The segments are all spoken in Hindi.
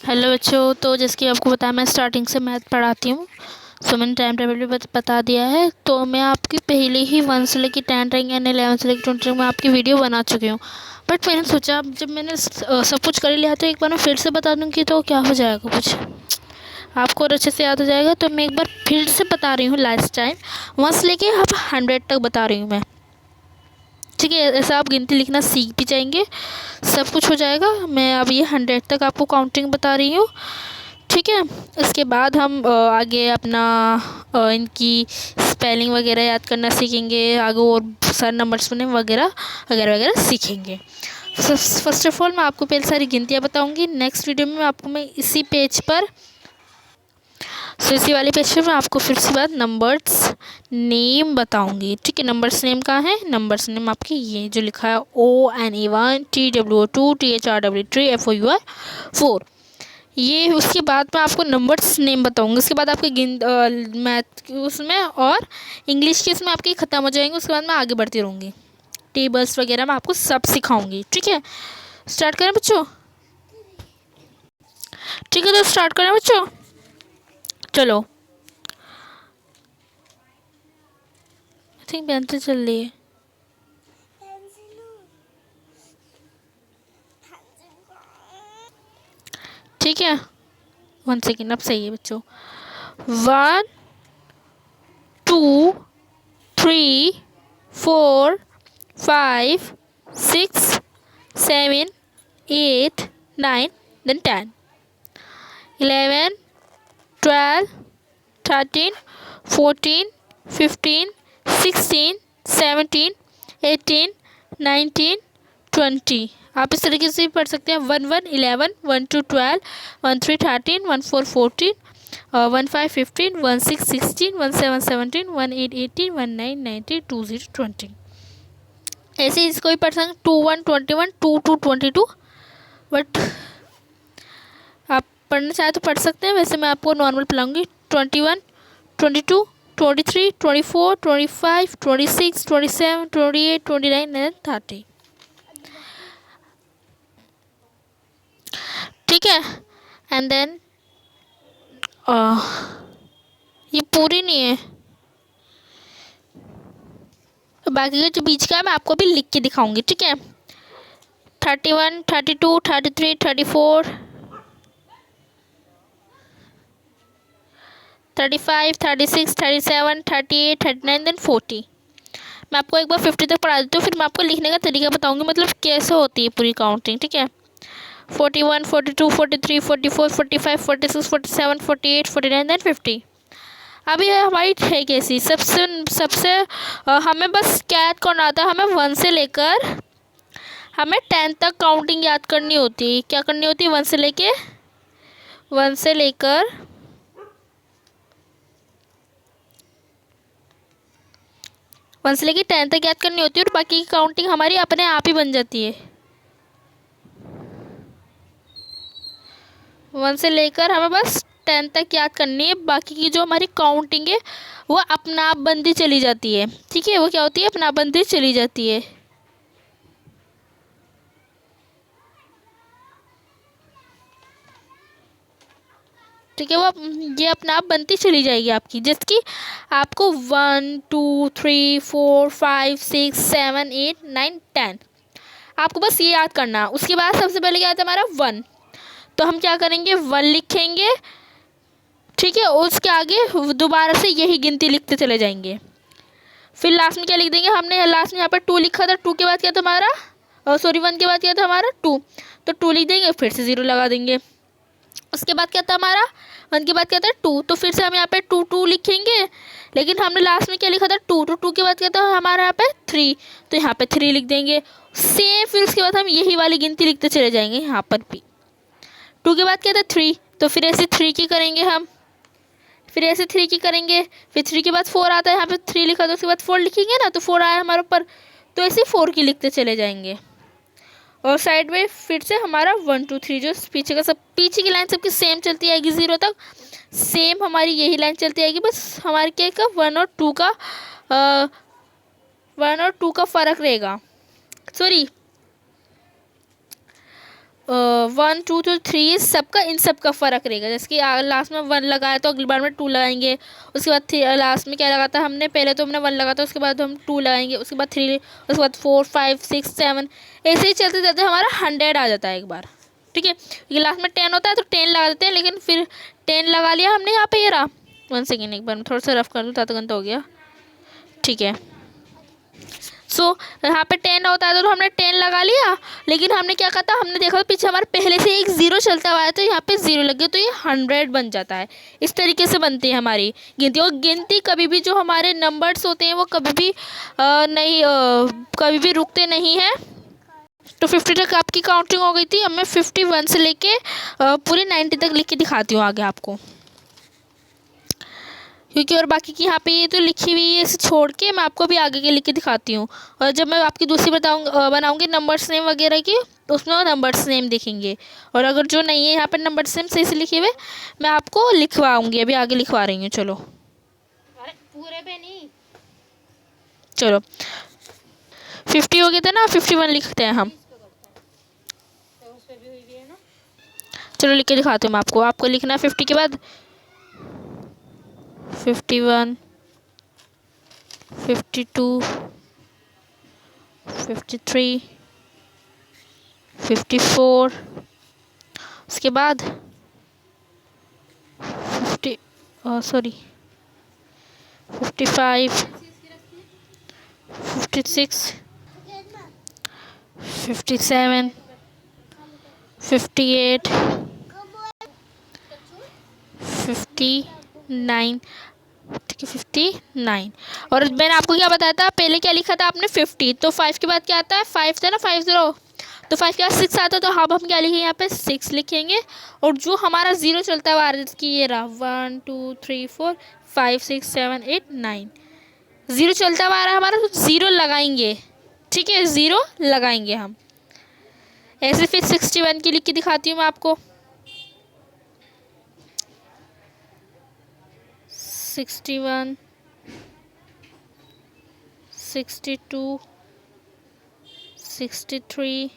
हेलो बच्चों। तो जैसे कि आपको बताया, मैं स्टार्टिंग से मैथ पढ़ाती हूँ। सो मैंने टाइम टेबल भी बता दिया है। तो मैं आपकी पहले ही 1 से लेकर 10 रैंक यानी 11 से लेकर 20 रैंक में आपकी वीडियो बना चुकी हूँ। बट मैंने सोचा अब जब मैंने सब कुछ कर लिया तो एक बार मैं फिर से बता दूँगी तो क्या हो जाएगा, कुछ आपको और अच्छे से याद हो जाएगा। तो मैं एक बार फिर से बता रही हूँ लास्ट टाइम 1 से लेके अब 100 तक बता रही हूँ मैं। ठीक है, ऐसा आप गिनती लिखना सीख भी जाएंगे, सब कुछ हो जाएगा। मैं अब ये 100 तक आपको काउंटिंग बता रही हूँ। ठीक है, इसके बाद हम आगे अपना इनकी स्पेलिंग वगैरह याद करना सीखेंगे, आगे और सारे नंबर्स बने वगैरह वगैरह वगैरह सीखेंगे। फर्स्ट ऑफ ऑल मैं आपको पहले सारी गिनतियाँ बताऊंगी। नेक्स्ट वीडियो में आपको मैं इसी पेज पर इसी वाले पेज पर मैं आपको फिर से बाद नंबर्स नेम बताऊंगी। ठीक है, नंबर्स नेम कहाँ है? नंबर्स नेम आपकी ये जो लिखा है ONE1 TWO2 THRW3 FOUR 4, ये उसके बाद मैं आपको नंबर्स नेम बताऊंगी। उसके बाद आपके मैथ उसमें और इंग्लिश के इसमें आपके ख़त्म हो जाएंगे। उसके बाद मैं आगे बढ़ती रहूँगी, टेबल्स वगैरह मैं आपको सब सिखाऊंगी। ठीक है, स्टार्ट करें बच्चों? ठीक है, तो स्टार्ट करें बच्चों, चलो। आई थिंक पेंसिल चल रही है। ठीक है, 1 सेकेंड, अब सही है बच्चों। 1 2 3 4 5 6 7 8 9 then 10 11 12 13 14 15 16 17 18 19 20। आप इस तरीके से भी पढ़ सकते हैं। 1 1 11 1 2 12 1 3 13 1 4 14 1 5 15 1 6 16 1 7 17 1 8 18 1 9 19 2 0 20। ऐसे ही इसको भी पढ़ सकते 2 1 21 2 2 22। बट आप पढ़ना चाहे तो पढ़ सकते हैं, वैसे मैं आपको नॉर्मल पढ़ाऊँगी। 21 22 23 24 25 26 27 28 29 एंड 30। ठीक है, एंड देन ये पूरी नहीं है, बाकी का जो बीच का है मैं आपको भी लिख के दिखाऊंगी। ठीक है, 31 32 33 34 35 36 37 38 39 देन 40। मैं आपको एक बार 50 तक पढ़ा देती हूँ, फिर मैं आपको लिखने का तरीका बताऊंगी, मतलब कैसे होती है पूरी काउंटिंग। ठीक है, 41 42 43 44 45 46 47 48 49 देन 50। अभी हमारी है कैसी? सबसे सबसे हमें बस क्या याद करना आता है? हमें 1 से लेकर हमें 10 तक काउंटिंग याद करनी होती है। क्या करनी होती है? 1 से लेकर 10 तक याद करनी होती है, और बाकी की काउंटिंग हमारी अपने आप ही बन जाती है। 1 से लेकर हमें बस 10 तक याद करनी है, बाकी की जो हमारी काउंटिंग है वो अपना आप बनती चली जाती है। ठीक है, वो क्या होती है? अपना आप बनती चली जाती है। ठीक है, वो ये अपने आप बनती चली जाएगी आपकी, जैसे कि आपको 1 2 3 4 5 6 7 8 9 10 आपको बस ये याद करना। उसके बाद सबसे पहले क्या आता है हमारा? 1। तो हम क्या करेंगे? 1 लिखेंगे। ठीक है, उसके आगे दोबारा से यही गिनती लिखते चले जाएंगे। फिर लास्ट में क्या लिख देंगे? हमने लास्ट में यहाँ पर 2 लिखा था, 2 के बाद क्या था हमारा? सॉरी, 1 के बाद क्या था हमारा? 2। तो 2 लिख देंगे, फिर से 0 लगा देंगे। उसके बाद क्या था हमारा? 1 के बाद क्या था? 2। तो फिर से हम यहाँ पे 2 2 लिखेंगे, लेकिन हमने लास्ट में क्या लिखा था? 2। तो 2 के बाद क्या था हमारा यहाँ पे? 3। तो यहाँ पे 3 लिख देंगे सेम। फिर उसके बाद हम यही वाली गिनती लिखते चले जाएंगे यहाँ पर भी। 2 के बाद क्या था? 3। तो फिर ऐसे 3 की करेंगे हम, फिर ऐसे 3 की करेंगे, फिर 3 के बाद 4 आता है। यहाँ पे 3 लिखा था, उसके बाद 4 लिखेंगे ना, तो 4 आया हमारे ऊपर, तो ऐसे 4 की लिखते चले जाएंगे। और साइड में फिर से हमारा 1 2 3 जो पीछे का सब पीछे की लाइन सबकी सेम चलती आएगी 0 तक। सेम हमारी यही लाइन चलती आएगी, बस हमारे क्या का 1 और 2 का 1 और 2 का फ़र्क रहेगा। सॉरी, 1 2 3 सबका इन सब का फ़र्क रहेगा। जैसे कि लास्ट में 1 लगाया तो अगली बार में 2 लगाएंगे, उसके बाद लास्ट में क्या लगा था हमने, पहले तो हमने 1 लगा था, उसके बाद हम 2 लगाएंगे, उसके बाद 3, उसके बाद 4 5 6 7, ऐसे ही चलते चलते हमारा 100 आ जाता है एक बार। ठीक है, ये लास्ट में 10 होता है तो 10 लगा देते हैं, लेकिन फिर 10 लगा लिया हमने यहाँ पे। ये रहा 1 सेकेंड, एक बार मैं थोड़ा सा रफ कर दूँ, ज़्यादा गंदा हो गया। ठीक है, सो यहाँ पे 10 होता है तो हमने 10 लगा लिया, लेकिन हमने क्या कहा था, हमने देखा तो पीछे हमारे पहले से एक 0 चलता हुआ है, तो यहाँ पे 0 लग गया तो ये 100 बन जाता है। इस तरीके से बनती है हमारी गिनती। और गिनती कभी भी, जो हमारे नंबर्स होते हैं वो कभी भी कभी भी रुकते नहीं हैं। तो 50 तक आपकी काउंटिंग हो गई थी। अब मैं 51 से लेके पूरे 90 तक लिख के दिखाती हूँ आगे आपको, क्योंकि और बाकी की यहाँ पे ये तो लिखी हुई है, इसे छोड़ के मैं आपको भी आगे के लिख के दिखाती हूँ। और जब मैं आपकी दूसरी बनाऊँगी नंबर्स नेम वगैरह की, तो उसमें वो नंबर्स नेम दिखेंगे। और अगर जो नहीं है यहाँ पे नंबर्स नेम सही से लिखे हुए, मैं आपको लिखवाऊँगी, अभी आगे लिखवा रही हूँ। चलो पूरे पे नहीं, चलो 50 हो गए थे ना, 51 लिखते हैं हम। चलो लिख के दिखाती हूँ मैं आपको। आपको लिखना है 50 के बाद 51 52 53 54, उसके बाद 55 56 57 58 59। ठीक है 59। और मैंने आपको क्या बताया था, पहले क्या लिखा था आपने 50, तो 5 के बाद क्या आता है, 5 था ना, 50, तो 5 के बाद 6 आता है, तो अब हम क्या लिखेंगे यहाँ पे 6 लिखेंगे। और जो हमारा 0 चलता हुआ की ये रहा 1 2 3 4 5 6 7 8 9, 0 चलता हुआ आ रहा है हमारा, तो 0 लगाएंगे। ठीक है, 0 लगाएंगे हम ऐसे। फिर 61 की लिख के दिखाती हूँ मैं आपको। 61 62 63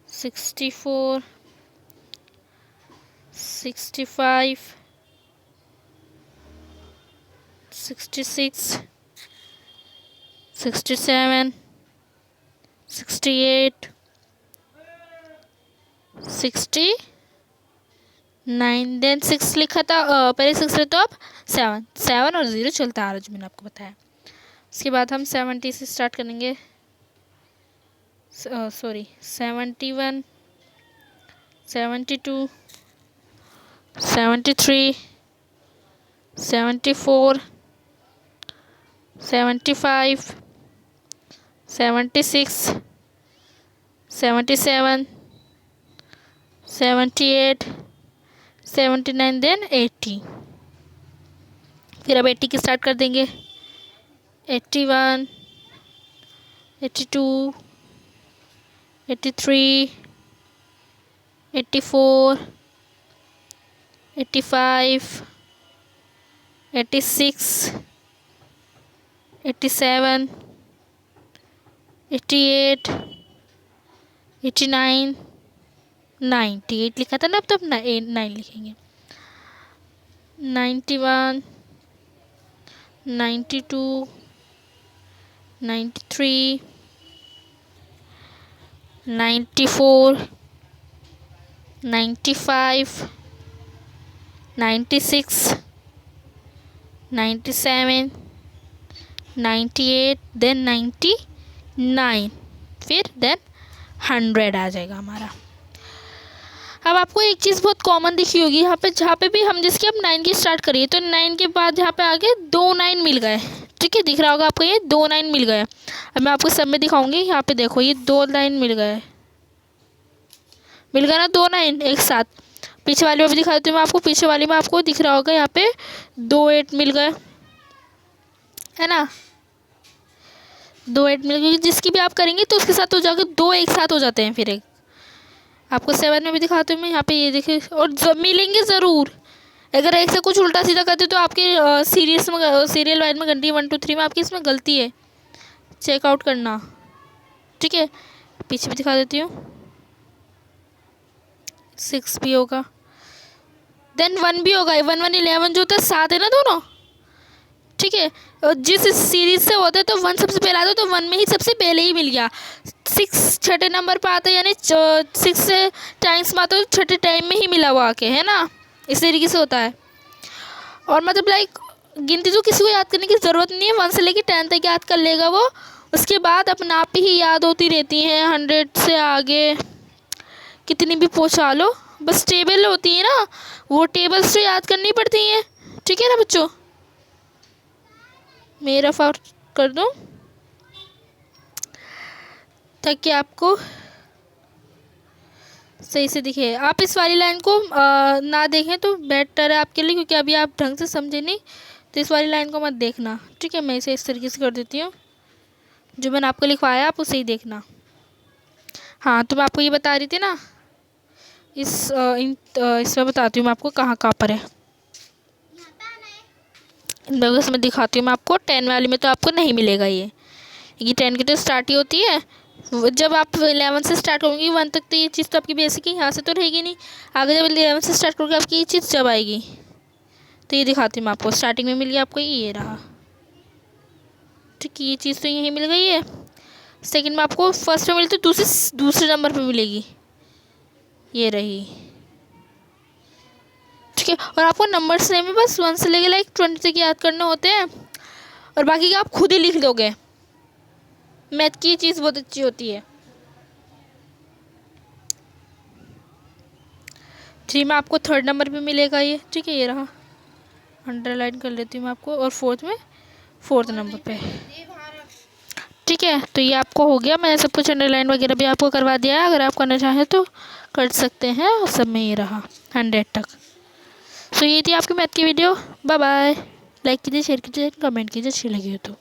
64 65 66 67 68 69, देन 6 लिखा था, पहले 6 है तो अब 7 और 0 चलता आ रहा, जो मैंने आपको बताया। उसके बाद हम 70 से स्टार्ट करेंगे, सॉरी 71 72 73 74 75 76 77 78 79, देन 80। फिर अब 80 की स्टार्ट कर देंगे, 81 82 83 84 85 86 87 88 89 98 लिखा था ना, अब तो 9 लिखेंगे। 91 92 93 94 95 96 97 98, देन 99, फिर देन 100 आ जाएगा हमारा। अब आपको एक चीज़ बहुत कॉमन दिखी होगी यहाँ पे, जहाँ पे भी हम जिसकी अब 9 की स्टार्ट करिए, तो 9 के बाद यहाँ पे आगे 2 9 मिल गए। ठीक है, दिख रहा होगा आपको, ये 2 9 मिल गए। अब मैं आपको सब में दिखाऊंगी, यहाँ पे देखो ये 2 9 मिल गए, मिल गया ना 2 9 एक साथ। पीछे वाली में भी दिखाती हूँ मैं आपको, पीछे वाली में आपको दिख रहा होगा यहाँ पे 2 8 मिल गए, है ना, 2 8 मिल गए। जिसकी भी आप करेंगे तो उसके साथ तो जाकर 2 एक साथ हो जाते हैं। फिर एक आपको 7 में भी दिखाती हूँ मैं, यहाँ पे ये देखिए, और मिलेंगे ज़रूर। अगर एक से कुछ उल्टा सीधा करते तो आपके सीरियल वाइज में गलती, 1 2 3 में आपकी इसमें गलती है, चेकआउट करना। ठीक है, पीछे भी दिखा देती हूँ, 6 भी होगा, देन 1 भी होगा। 1 1 11 जो होता है 7 है ना दोनों, ठीक है। और जिस सीरीज से होते हैं तो 1 सबसे पहले आता है, तो 1 में ही सबसे पहले ही मिल गया। 6 छठे नंबर पर आता है, यानी 6 से टाइम्स में आता है, तो छठे टाइम में ही मिला हुआ आके, है ना। इस तरीके से होता है। और मतलब लाइक गिनती तो किसी को याद करने की ज़रूरत नहीं है, 1 से लेकर 10 तक याद कर लेगा वो, उसके बाद अपने आप ही याद होती रहती हैं। 100 से आगे कितनी भी पहुँचा लो, बस टेबल होती है ना, वो टेबल्स तो याद करनी पड़ती हैं, ठीक है ना बच्चों। मेरा फार कर दो ताकि आपको सही से दिखे। आप इस वाली लाइन को ना देखें तो बेटर है आपके लिए, क्योंकि अभी आप ढंग से समझे नहीं, तो इस वाली लाइन को मत देखना, ठीक है। मैं इसे इस तरीके से कर देती हूँ, जो मैंने आपको लिखवाया आप उसे ही देखना। हाँ, तो मैं आपको ये बता रही थी ना, इसमें बताती हूँ मैं आपको कहाँ कहाँ पर है। देखो इसमें दिखाती हूँ मैं आपको। 10 वाली में तो आपको नहीं मिलेगा ये 10 की तो स्टार्ट ही होती है। जब आप 11 से स्टार्ट करोगे 1 तक, तो ये चीज़ तो आपकी बेसिक ही यहाँ से तो रहेगी नहीं। आगे जब 11 से स्टार्ट करोगे आपकी ये चीज़ जब आएगी, तो ये दिखाती हूँ मैं आपको। स्टार्टिंग में मिल गया आपको, ये रहा, ठीक है। ये चीज़ तो यहीं मिल गई है। सेकंड में आपको फर्स्ट में मिली तो दूसरे नंबर पे मिलेगी, ये रही, ठीक है। और आपको नंबर्स में बस 1 से लेके लाइक 20 तक याद करने होते हैं, और बाकी का आप खुद ही लिख दोगे। मैथ की चीज़ बहुत अच्छी होती है। 3 में आपको 3rd नंबर पे मिलेगा ये, ठीक है। ये रहा, अंडरलाइन कर लेती हूँ मैं आपको। और 4th में 4th नंबर पे, ठीक है। तो ये आपको हो गया, मैंने सब कुछ अंडरलाइन वगैरह भी आपको करवा दिया है। अगर आप करना चाहें तो कर सकते हैं। और सब में ये रहा 100 तक। सो ये थी आपकी मैथ की वीडियो। Bye bye. लाइक कीजिए, शेयर कीजिए, कमेंट कीजिए अच्छी लगी हो तो।